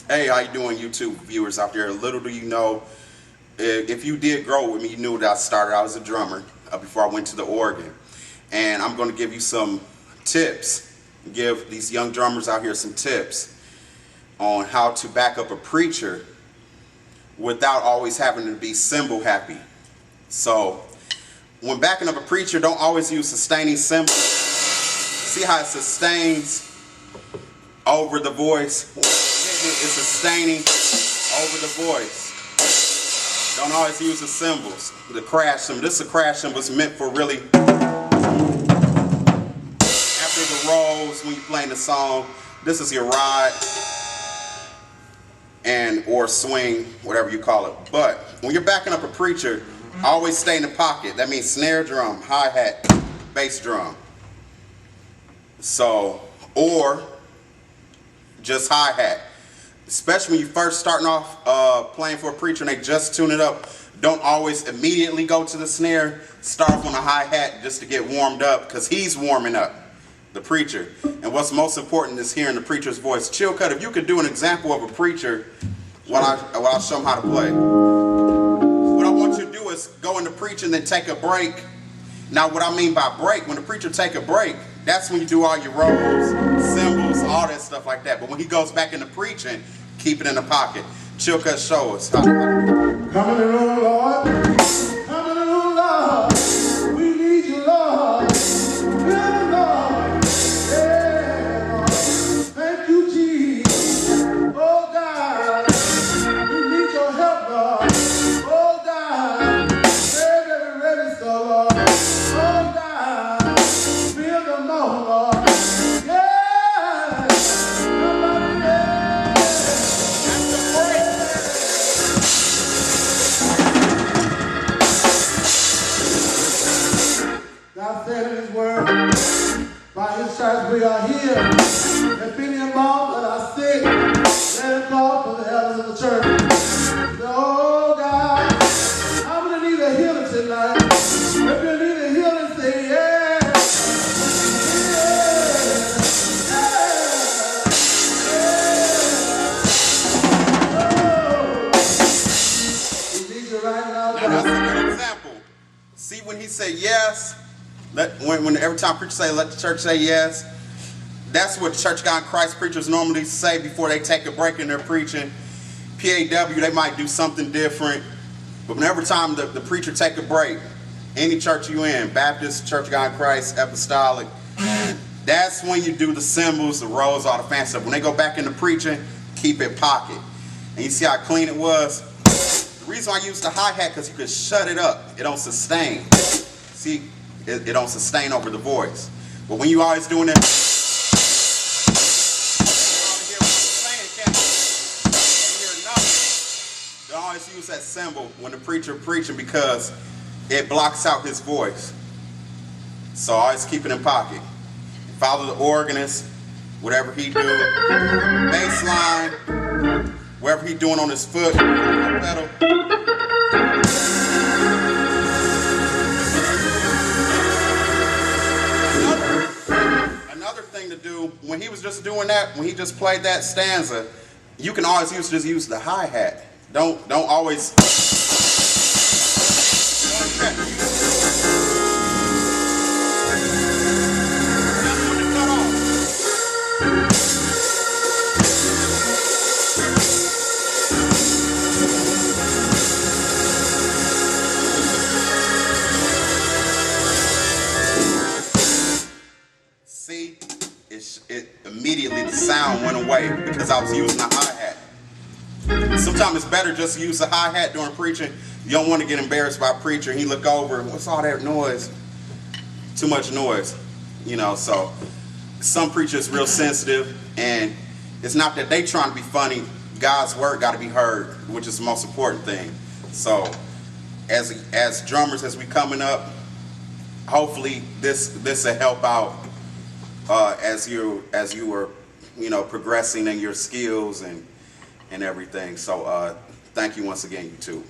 Hey, how you doing, YouTube viewers out there? Little do you know, if you did grow with me, you knew that I started out as a drummer before I went to the organ. And I'm going to give you some tips, give these young drummers out here some tips on how to back up a preacher without always having to be cymbal happy. So, when backing up a preacher, don't always use sustaining cymbals. See how it sustains over the voice? It's sustaining over the voice. Don't always use the cymbals, the crash cymbal. This is a crash cymbal. It's meant for really after the rolls when you're playing the song. This is your ride and or swing, whatever you call it. But when you're backing up a preacher, always stay in the pocket. That means snare drum, hi-hat, bass drum. So, or just hi-hat. Especially when you first starting off playing for a preacher and they just tune it up, don't always immediately go to the snare. Start off on a hi-hat just to get warmed up, because he's warming up, the preacher. And what's most important is hearing the preacher's voice. Schillcutt, if you could do an example of a preacher while I'll show him how to play. What I want you to do is go into preaching and then take a break. Now what I mean by break, when the preacher take a break, that's when you do all your rolls, cymbals, all that stuff like that. But when he goes back into preaching, keep it in the pocket. Schillcutt, show us how to do it. Come in the room, Lord. Come in the room, Lord. We need you, Lord. Yeah, Lord. Yeah, Lord. Thank you, Jesus. Oh, God. We need your help, Lord. Oh, God. Save every ready soul, Lord. Oh, God. Fill them all, Lord. Yeah. Somebody, yeah. That's the break. God said in his word, by his stripes we are healed. If any among that are sick, let him call for the elders of the church. Oh God, I'm going to need a healing tonight. If you need a healing, say yeah. We need you right now. Now that's a good example. See when he said yes, when every time preachers say let the church say yes, that's what Church God in Christ preachers normally say before they take a break in their preaching. P.A.W. they might do something different, but whenever time the preacher take a break, any church you in, Baptist, Church God in Christ, Apostolic, that's when you do the cymbals, the rolls, all the fancy stuff. When they go back into preaching, keep it pocket. And you see how clean it was? The reason I use the hi-hat because you can shut it up. It don't sustain. See, it don't sustain over the voice. But when you always doing that, you always use that cymbal when the preacher preaching because it blocks out his voice. So always keep it in pocket. Follow the organist, whatever he do, bass line, whatever he doing on his foot, pedal. Another thing to do, when he was just doing that, when he just played that stanza, you can always just use the hi-hat. Don't always. See, it immediately the sound went away because I was using a hi-hat. Sometimes it's better just to use a hi-hat during preaching. You don't want to get embarrassed by a preacher. He look over, what's all that noise? Too much noise, you know. So some preachers real sensitive, and it's not that they trying to be funny. God's word got to be heard, which is the most important thing. So as drummers, as we coming up, hopefully this will help out as you are, you know, progressing in your skills and everything. So thank you once again, YouTube.